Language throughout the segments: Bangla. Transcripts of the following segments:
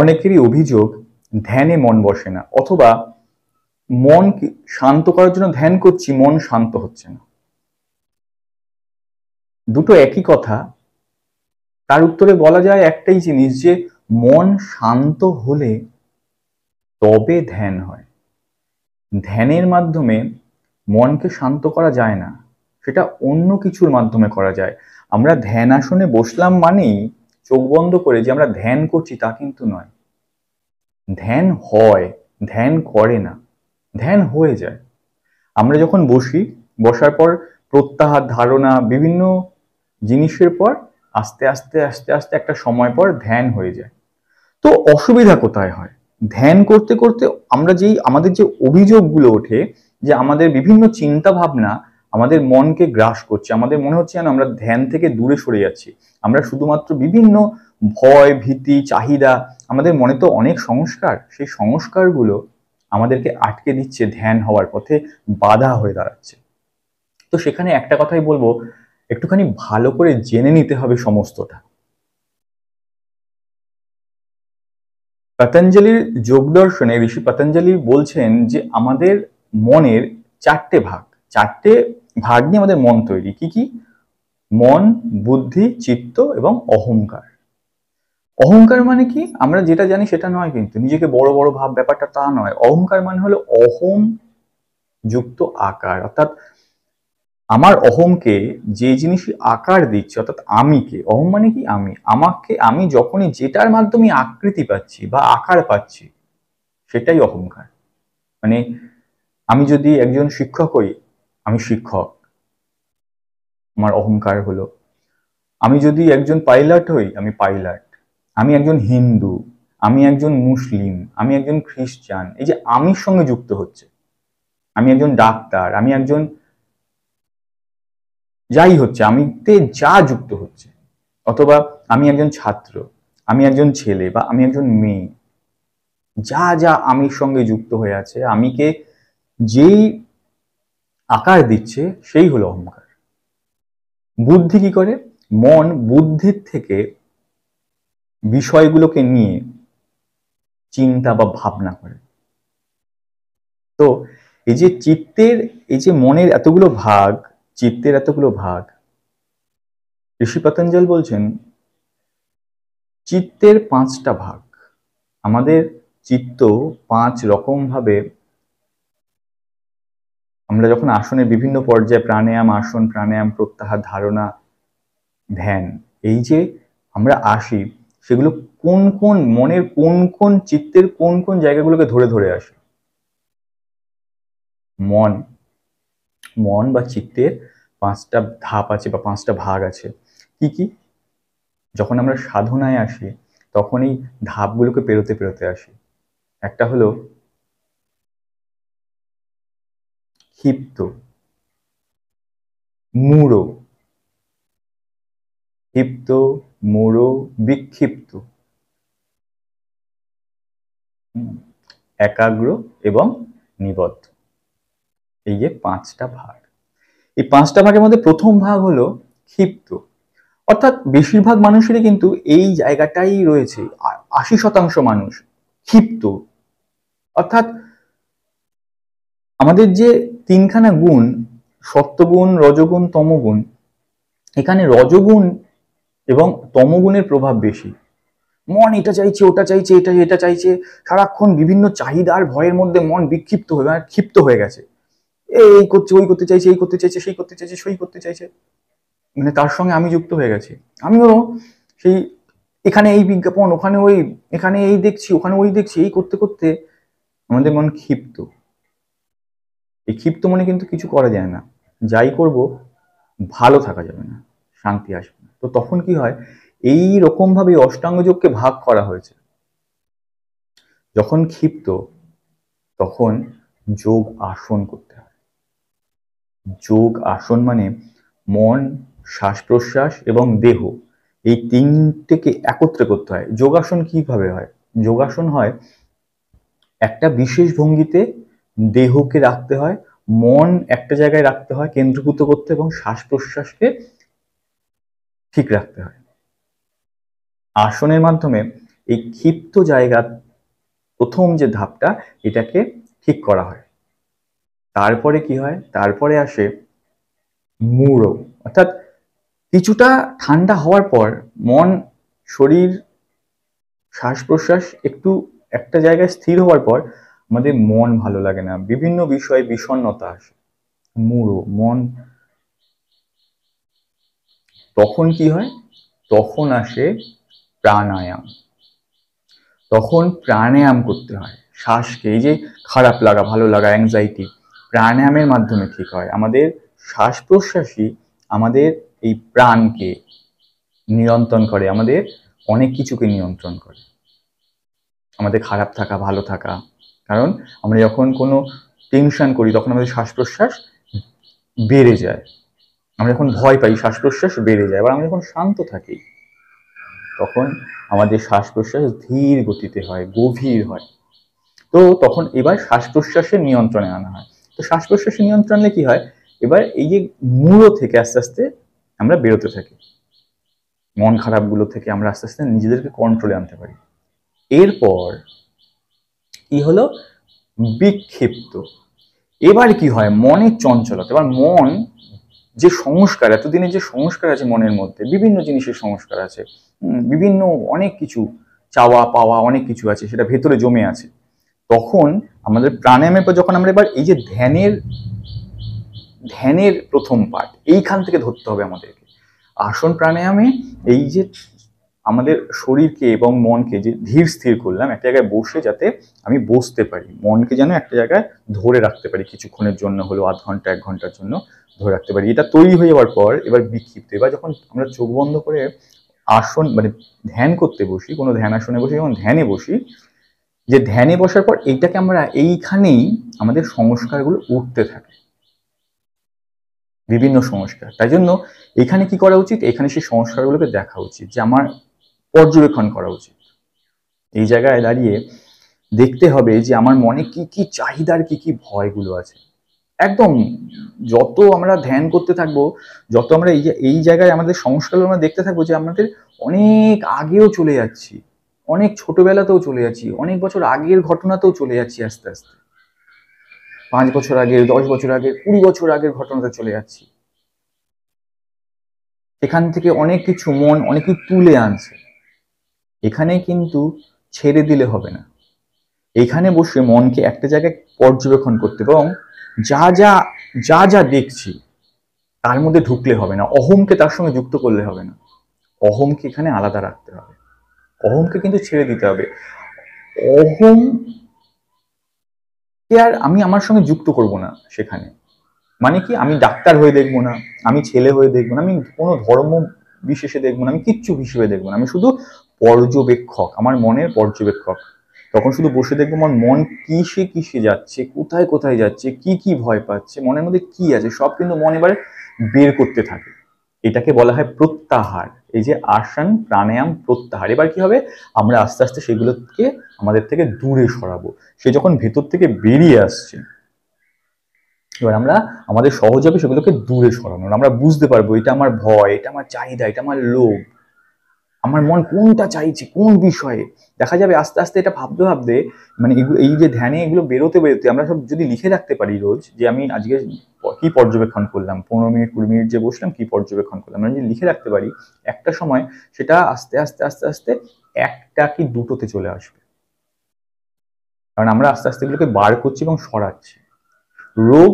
অনেকেরই অভিযোগ ধ্যানে মন বসে না, অথবা মন শান্ত করার জন্য ধ্যান করছি, মন শান্ত হচ্ছে না। দুটো একই কথা। তার উত্তরে বলা যায় একটাই জিনিস, যে মন শান্ত হলে তবে ধ্যান হয়। ধ্যানের মাধ্যমে মনকে শান্ত করা যায় না, সেটা অন্য কিছুর মাধ্যমে করা যায়। আমরা ধ্যান আসনে বসলাম মানেই চোখ বন্ধ করে যে আমরা ধ্যান করছি তা কিন্তু নয়। ধ্যান হয়, ধ্যান করে না, ধ্যান হয়ে যায়। আমরা যখন বসি, বসার পর প্রত্যাহার, ধারণা, বিভিন্ন জিনিসের পর আস্তে আস্তে আস্তে আস্তে একটা সময় পর ধ্যান হয়ে যায়। তো অসুবিধা কোথায় হয়? ধ্যান করতে করতে আমাদের যে অভিযোগগুলো ওঠে, যে আমাদের বিভিন্ন চিন্তা ভাবনা আমাদের মনকে গ্রাস করছে, আমাদের মনে হচ্ছে যেন আমরা ধ্যান থেকে দূরে সরে যাচ্ছি। আমরা শুধুমাত্র বিভিন্ন ভয়, ভীতি, চাহিদা, আমাদের মনে তো অনেক সংস্কার, সেই সংস্কারগুলো আমাদেরকে আটকে দিচ্ছে, ধ্যান হওয়ার পথে বাধা হয়ে দাঁড়াচ্ছে। তো সেখানে একটা কথাই বলবো, একটুখানি ভালো করে জেনে নিতে হবে সমস্তটা। পতঞ্জলির যোগ দর্শনে ঋষি পতঞ্জলি বলছেন যে আমাদের মনের চারটে ভাগ নিয়ে আমাদের মন তৈরি। কি কি? মন, বুদ্ধি, চিত্ত এবং অহংকার। অহংকার মানে কি? আমরা যেটা জানি সেটা নয়, কিন্তু নিজেকে বড় বড় ভাব, ব্যাপারটা তা নয়। অহংকার মানে হলো অহম যুক্ত আকার, অর্থাৎ আমার অহমকে যে জিনিস আকার দিচ্ছে, অর্থাৎ আমিকে, অহম মানে কি? আমি যখনই যেটার মাধ্যমে আকৃতি পাচ্ছি বা আকার পাচ্ছি, সেটাই অহংকার। মানে আমি যদি একজন শিক্ষক হই, আমি শিক্ষক, আমার অহংকার হলো। আমি যদি একজন পাইলট হই, আমি পাইলট। আমি একজন হিন্দু, আমি একজন মুসলিম, আমি একজন খ্রিস্টান, এই যে আমির সঙ্গে যুক্ত হচ্ছে। আমি একজন ডাক্তার, আমি একজন যাই হচ্ছে, আমিতে যা যুক্ত হচ্ছে। অথবা আমি একজন ছাত্র, আমি একজন ছেলে বা আমি একজন মেয়ে, যা যা আমির সঙ্গে যুক্ত হয়ে আছে, আমিকে যেই আকার দিচ্ছে, সেই হলো অহংকার। বুদ্ধি কি করে? মন বুদ্ধির থেকে বিষয়গুলোকে নিয়ে চিন্তা বা ভাবনা করে। তো এই যে মনের এতগুলো ভাগ, চিত্তের এতগুলো ভাগ, ঋষি পতঞ্জল বলছেন চিত্তের 5টা ভাগ। আমাদের চিত্ত 5 রকম ভাবে, আমরা যখন আসনের বিভিন্ন পর্যায়ে প্রাণায়াম, আসন, প্রাণায়াম, প্রত্যাহার, ধারণা, ধ্যান, এই যে আমরা আসি, সেগুলো কোন কোন মনের কোন কোন চিত্তের কোন কোন জায়গাগুলোকে ধরে ধরে আসে। মন বা চিত্তের 5টা ধাপ আছে বা 5টা ভাগ আছে। কি কি? যখন আমরা সাধনায় আসি, তখন এই ধাপগুলোকে পেরোতে পেরোতে আসি। একটা হলো ক্ষিপ্ত, মূঢ়, ক্ষিপ্ত, মূঢ়, বিক্ষিপ্ত, একাগ্র এবং নিবদ্ধ। এই যে 5টা ভাগ, এই 5টা ভাগের মধ্যে প্রথম ভাগ হলো ক্ষিপ্ত। অর্থাৎ বেশিরভাগ মানুষেরই কিন্তু এই জায়গাটাই রয়েছে। 80% মানুষ ক্ষিপ্ত। অর্থাৎ আমাদের যে 3খানা গুণ, সত্ত্বগুণ, রজগুণ, তমগুণ, এখানে রজগুণ এবং তমগুণের প্রভাব বেশি। মন এটা চাইছে, ওটা চাইছে, এটা চাইছে, সারাক্ষণ বিভিন্ন চাহিদার ভয়ের মধ্যে মন বিক্ষিপ্ত হয়ে, মানে ক্ষিপ্ত হয়ে গেছে। এই করছে, ওই করতে চাইছে, এই করতে চাইছে, সেই করতে চাইছে, সই করতে চাইছে, মানে তার সঙ্গে আমি যুক্ত হয়ে গেছি। আমিও সেই এখানে এই বিজ্ঞাপন, ওখানে ওই, এখানে এই দেখছি, ওখানে ওই দেখছি, এই করতে করতে আমাদের মন ক্ষিপ্ত। এই ক্ষিপ্ত মনে কিন্তু কিছু করা যায় না। যাই করব ভালো থাকা যাবে না, শান্তি আসবে না। তো তখন কি হয়? এই রকম ভাবে অষ্টাঙ্গ যোগকে ভাগ করা হয়েছে। যখন ক্ষিপ্ত, তখন যোগ আসন করতে হয়। যোগ আসন মানে মন, শ্বাস প্রশ্বাস এবং দেহ, এই 3টেকে একত্রে করতে হয়। যোগাসন কিভাবে হয়? যোগাসন হয় একটা বিশেষ ভঙ্গিতে দেহকে রাখতে হয়, মন একটা জায়গায় রাখতে হয়, কেন্দ্রীভূত করতে, এবং শ্বাস প্রশ্বাসকে ঠিক রাখতে হয়। আসনের মাধ্যমে এই ক্ষিপ্ত জায়গা প্রথম যে ধাপটা, এটাকে ঠিক করা হয়। তারপরে কি হয়, তারপরে আসে মূঢ়, অর্থাৎ কিছুটা ঠান্ডা হওয়ার পর মন, শরীর, শ্বাস প্রশ্বাস একটু একটা জায়গায় স্থির হওয়ার পর আমাদের মন ভালো লাগে না, বিভিন্ন বিষয়ে বিষণ্ণতা আসে, মূঢ় মন। তখন কি হয়, তখন আসে প্রাণায়াম। তখন প্রাণায়াম করতে হয় শ্বাসকে। এই যে খারাপ লাগা, ভালো লাগা, অ্যাংজাইটি, প্রাণায়ামের মাধ্যমে ঠিক হয়। আমাদের শ্বাস প্রশ্বাসই আমাদের এই প্রাণকে নিয়ন্ত্রণ করে, আমাদের অনেক কিছুকে নিয়ন্ত্রণ করে, আমাদের খারাপ থাকা, ভালো থাকা। কারণ আমরা যখন কোনো টেনশন করি তখন আমাদের শ্বাস প্রশ্বাস বেড়ে যায়, আমরা যখন ভয় পাই শ্বাস প্রশ্বাস বেড়ে যায়। এবার আমরা যখন শান্ত থাকি তখন আমাদের শ্বাস প্রশ্বাস ধীর গতিতে হয়, গভীর হয়। তো তখন এবার শ্বাস প্রশ্বাসের নিয়ন্ত্রণে আনা হয়। তো শ্বাস প্রশ্বাসের নিয়ন্ত্রণে কি হয়, এবার এই যে মূঢ় থেকে আস্তে আস্তে আমরা বেরোতে থাকি, মন খারাপগুলো থেকে আমরা আস্তে আস্তে নিজেদেরকে কন্ট্রোলে আনতে পারি। এরপর কি হলো, বিক্ষিপ্ত। এবার কি হয়, মনের চঞ্চলতা। এবার মন যে সংস্কার, এতদিনের যে সংস্কার আছে মনের মধ্যে, বিভিন্ন জিনিসের সংস্কার আছে, বিভিন্ন অনেক কিছু চাওয়া পাওয়া অনেক কিছু আছে, সেটা ভেতরে জমে আছে। তখন আমাদের প্রাণায়ামের পর যখন আমরা এবার এই যে ধ্যানের প্রথম পার্ট, এইখান থেকে ধরতে হবে আমাদেরকে। আসন প্রাণায়ামে এই যে আমাদের শরীরকে এবং মনকে যে ধীর স্থির করলাম একটা জায়গায় বসে, যাতে আমি বসতে পারি, মনকে যেন একটা জায়গায় ধরে রাখতে পারি, কিছুক্ষণের জন্য হলো, আধ ঘন্টা 1 ঘন্টার জন্য ধরে রাখতে পারি। এটা তৈরি হয়ে যাওয়ার পর এবার বিক্ষিপ্ত। এবার যখন আমরা চোখ বন্ধ করে আসন মানে ধ্যান করতে বসি, কোনো ধ্যান আসনে বসে যখন ধ্যানে বসি, যে ধ্যানে বসার পর এইটাকে আমরা এইখানেই আমাদের সংস্কারগুলো উঠতে থাকে, বিভিন্ন সংস্কার। তাই জন্য এখানে কি করা উচিত, এখানে সেই সংস্কারগুলোকে দেখা উচিত, যে আমার পর্যবেক্ষণ করা উচিত। এই জায়গায় দাঁড়িয়ে দেখতে হবে যে আমার মনে কি কি চাহিদার কি কি ভয়গুলো আছে। একদম যত আমরা ধ্যান করতে থাকবো, যত আমরা এই জায়গায় আমাদের সংস্কারগুলো আমরা দেখতে থাকবো, যে আমাদের অনেক আগেও চলে যাচ্ছি, অনেক ছোটবেলাতেও চলে যাচ্ছি, অনেক বছর আগের ঘটনাতেও চলে যাচ্ছি, আস্তে আস্তে 5 বছর আগের, 10 বছর আগের, 20 বছর আগের ঘটনাতে চলে যাচ্ছি। এখান থেকে অনেক কিছু মন অনেক কিছু তুলে আনছে। এখানে কিন্তু ছেড়ে দিলে হবে না, এখানে বসে মনকে একটা জায়গায় পর্যবেক্ষণ করতে, এবং যা যা যা যা দেখছি তার মধ্যে ঢুকলে হবে না, অহংকে তার সঙ্গে যুক্ত করলে হবে না, অহংকে এখানে আলাদা রাখতে হবে, অহংকে কিন্তু ছেড়ে দিতে হবে। অহং কে আর আমি আমার সঙ্গে যুক্ত করব না সেখানে। মানে কি, আমি ডাক্তার হয়ে দেখবো না, আমি ছেলে হয়ে দেখবো না, আমি কোনো ধর্ম বিশেষে দেখবো না, আমি কিচ্ছু হিসেবে দেখবো না, আমি শুধু পর্যবেক্ষক, আমার মনের পর্যবেক্ষক। তখন শুধু বসে দেখবো আমার মন কিসে কিসে যাচ্ছে, কোথায় কোথায় যাচ্ছে, কি কি ভয় পাচ্ছে, মনের মধ্যে কি আছে, সব কিন্তু মন এবার বের করতে থাকে। এটাকে বলা হয় প্রত্যাহার। এই যে আসন প্রাণায়াম প্রত্যাহার, এবার কি হবে, আমরা আস্তে আস্তে সেগুলোকে আমাদের থেকে দূরে সরাবো। সে যখন ভেতর থেকে বেরিয়ে আসছে, এবার আমরা আমাদের সহজ হবে সেগুলোকে দূরে সরানোর। আমরা বুঝতে পারবো এটা আমার ভয়, এটা আমার চাহিদা, এটা আমার লোভ, আমার মন কোনটা চাইছে, কোন বিষয়ে। দেখা যাবে আস্তে আস্তে এটা ভাবতে ভাবতে, মানে এই যে ধ্যানে এগুলো বেরোতে বেরোতে আমরা সব যদি লিখে রাখতে পারি রোজ, যে আমি আজকে কি পর্যবেক্ষণ করলাম, 15 মিনিট 20 মিনিট যে বসলাম কি পর্যবেক্ষণ করলাম, আমরা যদি লিখে রাখতে পারি, একটা সময় সেটা আস্তে আস্তে আস্তে আস্তে একটা কি দুটোতে চলে আসবে। কারণ আমরা আস্তে আস্তে এগুলোকে বার করছি এবং সরাচ্ছি। রোগ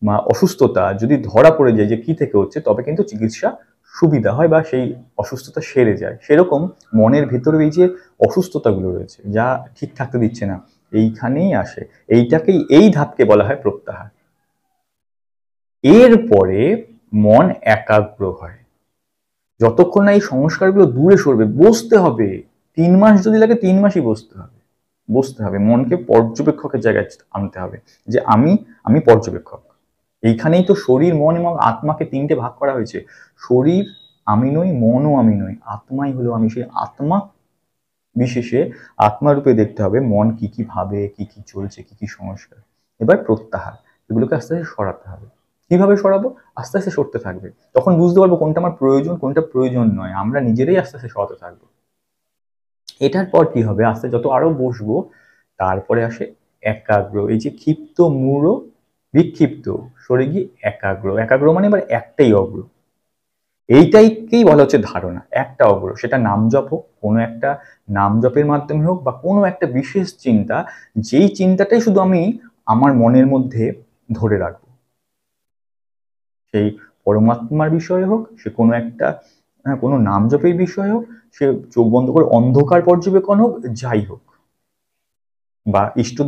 বা অসুস্থতা যদি ধরা পড়ে যায় যে কি থেকে হচ্ছে, তবে কিন্তু চিকিৎসা সুবিধা হয় বা সেই অসুস্থতা সেরে যায়। সেরকম মনের ভেতরে এই যে অসুস্থতাগুলো রয়েছে, যা ঠিক থাকতে দিচ্ছে না, এইখানেই আসে। এই ধাপকে বলা হয় প্রত্যাহার। এরপরে মন একাগ্র হয়। যতক্ষণ না এই সংস্কারগুলো দূরে সরবে, বসতে হবে। 3 মাস যদি লাগে 3 মাসই বসতে হবে, মনকে পর্যবেক্ষকের জায়গায় আনতে হবে, যে আমি পর্যবেক্ষক। এইখানেই তো শরীর, মন এবং আত্মাকে 3টে ভাগ করা হয়েছে। শরীর আমি নই, মনও আমি নই, আত্মাই হলো আমি। সেই আত্মা বিশেষে আত্মারূপে দেখতে হবে মন কি কি ভাবে, কি কি চলছে, কি কি সংস্কার। এবার প্রত্যাহার, এগুলোকে আস্তে আস্তে সরাতে হবে। কিভাবে সরাবো, আস্তে আস্তে সরতে থাকবে, তখন বুঝতে পারবো কোনটা আমার প্রয়োজন, কোনটা প্রয়োজন নয়। আমরা নিজেরাই আস্তে আস্তে সরাতে থাকবো। এটার পর কি হবে, আস্তে যত আরো বসবো তারপরে আসে একাগ্র। এই যে ক্ষিপ্ত মূঢ় বিক্ষিপ্ত সরে গিয়ে একাগ্র। একাগ্র মানে এবার একটাই অগ্র। এইটাইকেই বলা হচ্ছে ধারণা, একটা অগ্র। সেটা নাম জপ হোক, কোনো একটা নাম জপের মাধ্যমে হোক, বা কোনো একটা বিশেষ চিন্তা, যেই চিন্তাটাই শুধু আমি আমার মনের মধ্যে ধরে রাখবো, সেই পরমাত্মার বিষয় হোক, সে কোনো একটা কোনো নাম জপের বিষয় হোক, সে চোখ বন্ধ করে অন্ধকার পর্যবেক্ষণ হোক, যাই হোক, বা ইষ্ট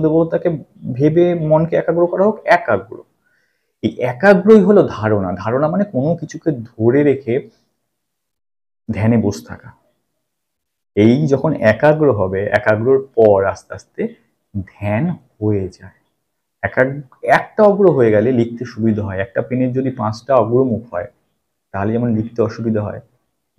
দেবতাকে ভেবে মনকে একাগ্র করা হোক, একাগ্র। এই একাগ্রই হলো ধারণা। ধারণা মানে কোনো কিছুকে ধরে রেখে ধ্যানে বসে থাকা। এই যখন একাগ্র হবে, একাগ্রর পর আস্তে আস্তে ধ্যান হয়ে যায়। একটা অগ্র হয়ে গেলে লিখতে সুবিধা হয়। একটা পেনের যদি 5টা অগ্রমুখ হয়, তাহলে যেমন লিখতে অসুবিধা হয়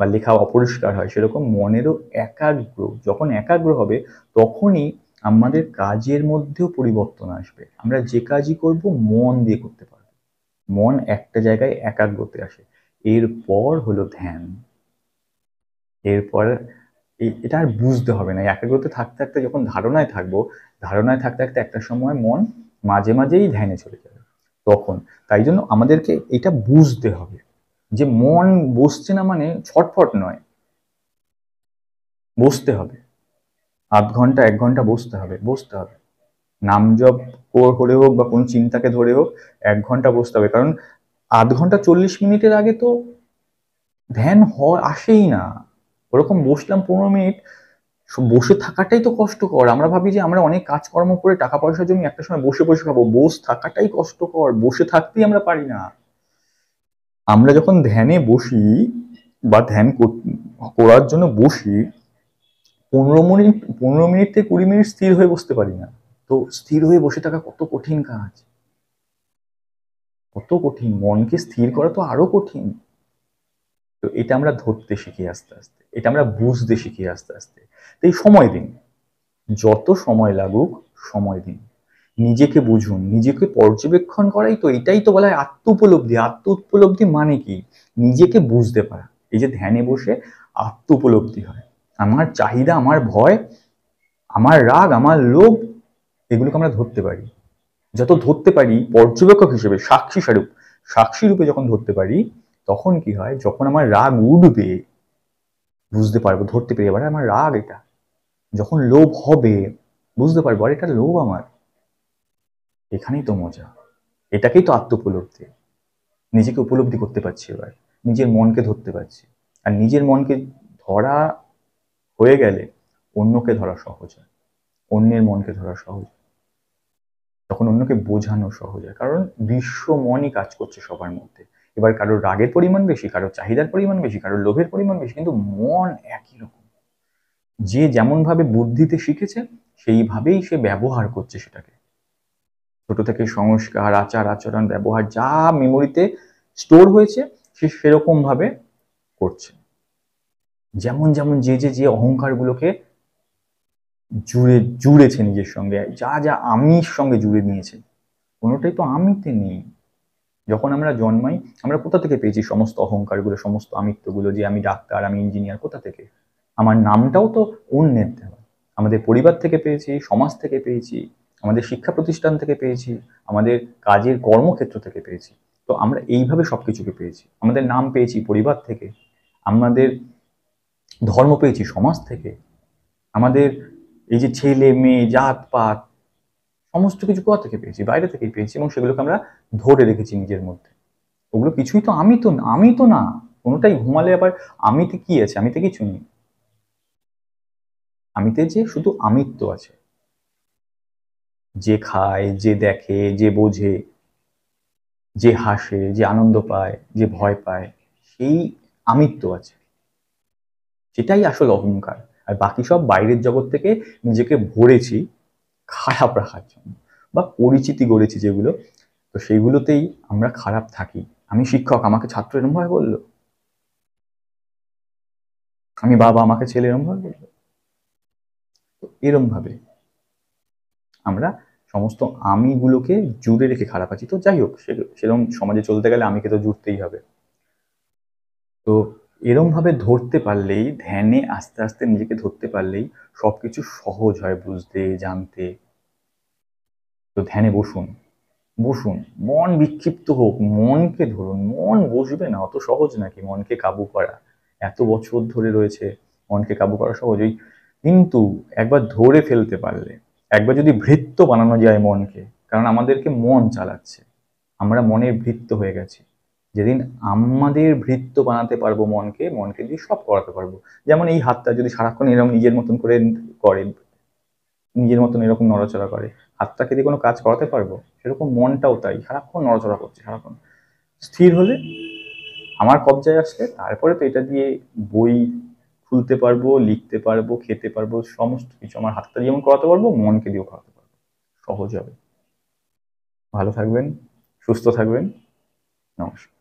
বা লেখা অপরিষ্কার হয়, সেরকম মনেরও একাগ্র যখন একাগ্র হবে, তখনই আমাদের কাজের মধ্যেও পরিবর্তন আসবে। আমরা যে কাজই করব মন দিয়ে করতে পারবো। মন একটা জায়গায় একাগ্রতে আসে। এরপর হলো ধ্যান। এরপর এটা আর বুঝতে হবে না। একাগ্রতে থাকতে থাকতে যখন ধারণায় থাকবো, ধারণায় থাকতে থাকতে একটা সময় মন মাঝে মাঝেই ধ্যানে চলে যাবে তখন। তাই জন্য আমাদেরকে এটা বুঝতে হবে যে মন বসছে না মানে ছটফট নয়, বসতে হবে। 0.5 ঘন্টা 1 ঘন্টা বসতে হবে, বসতে হবে। নাম জপ করে হোক বা কোনো চিন্তাকে ধরে হোক 1 ঘন্টা বসতে হবে। কারণ 0.5 ঘন্টা 40 মিনিটের আগে তো ধ্যান আসেই না। ওরকম বসলাম 15 মিনিট, বসে থাকাটাই তো কষ্টকর। আমরা ভাবি যে আমরা অনেক কাজকর্ম করে টাকা পয়সা জমি একটা সময় বসে বসে খাবো। থাকাটাই কষ্টকর, বসে থাকতেই আমরা পারি না। আমরা যখন ধ্যানে বসি বা ধ্যান করার জন্য বসি, 15 মিনিট 15 মিনিট থেকে 20 মিনিট স্থির হয়ে বসতে পারি না। তো স্থির হয়ে বসে থাকা কত কঠিন কাজ, কত কঠিন। মনকে স্থির করা তো আরো কঠিন। তো এটা আমরা ধরতে শিখি আস্তে আস্তে, এটা আমরা বুঝতে শিখি আস্তে আস্তে। তো এই সময় দিন, যত সময় লাগুক সময় দিন। নিজেকে বুঝুন, নিজেকে পর্যবেক্ষণ করাই তো, এটাই তো বলা হয় আত্ম উপলব্ধি। আত্ম উপলব্ধি মানে কি? নিজেকে বুঝতে পারা। এই যে ধ্যানে বসে আত্ম উপলব্ধি হয়। আমার চাহিদা, আমার ভয়, আমার রাগ, আমার লোভ, এগুলোকে আমরা ধরতে পারি। যত ধরতে পারি পর্যবেক্ষক হিসেবে, সাক্ষী রূপে যখন ধরতে পারি, তখন কি হয়, যখন আমার রাগ উঠবে বুঝতে পারবো, ধরতে পেরে এবার আমার রাগ এটা। যখন লোভ হবে বুঝতে পারবো আর এটা লোভ আমার। এখানেই তো মজা, এটাকেই তো আত্ম উপলব্ধি। নিজেকে উপলব্ধি করতে পারছি এবার, নিজের মনকে ধরতে পারছি। আর নিজের মনকে ধরা হয়ে গেলে অন্যকে ধরা সহজ হয়, অন্যের মনকে ধরা সহজ, তখন অন্যকে বোঝানো সহজ হয়। কারণ বিশ্ব মনই কাজ করছে সবার মধ্যে। এবার কারোর রাগের পরিমাণ বেশি, কারোর চাহিদার পরিমাণ বেশি, কারোর লোভের পরিমাণ বেশি, কিন্তু মন একই রকম। যে যেমন ভাবে বুদ্ধিতে শিখেছে সেইভাবেই সে ব্যবহার করছে সেটাকে। ছোট থেকে সংস্কার, আচার আচরণ, ব্যবহার যা মেমোরিতে স্টোর হয়েছে সে সেরকম ভাবে করছে। যেমন যেমন যে অহংকারগুলোকে জুড়েছে নিজের সঙ্গে, যা যা আমির সঙ্গে জুড়ে নিয়েছে, কোনোটাই তো আমিতে নেই। যখন আমরা জন্মাই আমরা কোথা থেকে পেয়েছি সমস্ত অহংকারগুলো, সমস্ত আমিত্বগুলো, যে আমি ডাক্তার, আমি ইঞ্জিনিয়ার, কোথা থেকে? আমার নামটাও তো অন্যের দেওয়া। আমাদের পরিবার থেকে পেয়েছি, সমাজ থেকে পেয়েছি, আমাদের শিক্ষা প্রতিষ্ঠান থেকে পেয়েছি, আমাদের কাজের কর্মক্ষেত্র থেকে পেয়েছি। তো আমরা এইভাবে সবকিছুকে পেয়েছি। আমাদের নাম পেয়েছি পরিবার থেকে, আমাদের ধর্ম পেয়েছি সমাজ থেকে, আমাদের এই যে ছেলে মেয়ে জাত পাত সমস্ত কিছু কোথা থেকে পেয়েছি? বাইরে থেকেই পেয়েছি, এবং সেগুলোকে আমরা ধরে রেখেছি নিজের মধ্যে। ওগুলো কিছুই তো আমি তো না। কোনোটাই ঘুমালে আবার আমিতে কি আছে? আমিতে কিছু নেই। আমিতে যে শুধু আমিত্ব আছে। যে খায়, যে দেখে, যে বোঝে, যে হাসে, যে আনন্দ পায়, যে ভয় পায়, সেই আমিত্ব আছে। সেটাই আসল অহংকার। আর বাকি সব বাইরের জগৎ থেকে নিজেকে ভরেছি খারাপ রাখার জন্য, বা পরিচিতি গড়েছি যেগুলো, তো সেইগুলোতেই আমরা খারাপ থাকি। আমি শিক্ষক, আমাকে ছাত্র এরম ভাবে বললো, আমি বাবা, আমাকে ছেলে এরম ভাবে বললো। এরম ভাবে আমরা সমস্ত আমিগুলোকে জুড়ে রেখে খারাপ আছি। তো যাই হোক, সেরকম সমাজে চলতে গেলে আমিকে তো জুড়তেই হবে। তো এরম ভাবে ধরতে পারলেই, ধ্যানে আস্তে আস্তে নিজেকে ধরতে পারলেই সবকিছু সহজ হয় বুঝতে, জানতে। তো ধ্যানে বসুন, বসুন, মন বিক্ষিপ্ত হোক, মনকে ধরুন, মন বসবে না, অত সহজ নাকি মনকে কাবু করা? এত বছর ধরে রয়েছে, মনকে কাবু করা সহজ? ওই কিন্তু একবার ধরে ফেলতে পারলে, একবার যদি ভৃত্য বানানো যায় মনকে, কারণ আমাদেরকে মন চালাচ্ছে, আমরা মনের ভৃত্য হয়ে গেছি। যেদিন আমাদের ভৃত্য বানাতে পারবো মনকে, মনকে দিয়ে সব করাতে পারবো। যেমন এই হাতটা যদি সারাক্ষণ এরকম নিজের মতন করে করে, নিজের মতন এরকম নড়াচড়া করে, হাতটাকে দিয়ে কোনো কাজ করাতে পারবো? সেরকম মনটাও তাই, সারাক্ষণ নড়াচড়া করছে, সারাক্ষণ। স্থির হলে, আমার কবজায় আসলে, তারপরে তো এটা দিয়ে বই খুলতে পারবো, লিখতে পারবো, খেতে পারবো, সমস্ত কিছু আমার হাতটা যেমন করাতে পারবো, মনকে দিয়েও করাতে পারবো। সহজ হবে। ভালো থাকবেন, সুস্থ থাকবেন। নমস্কার।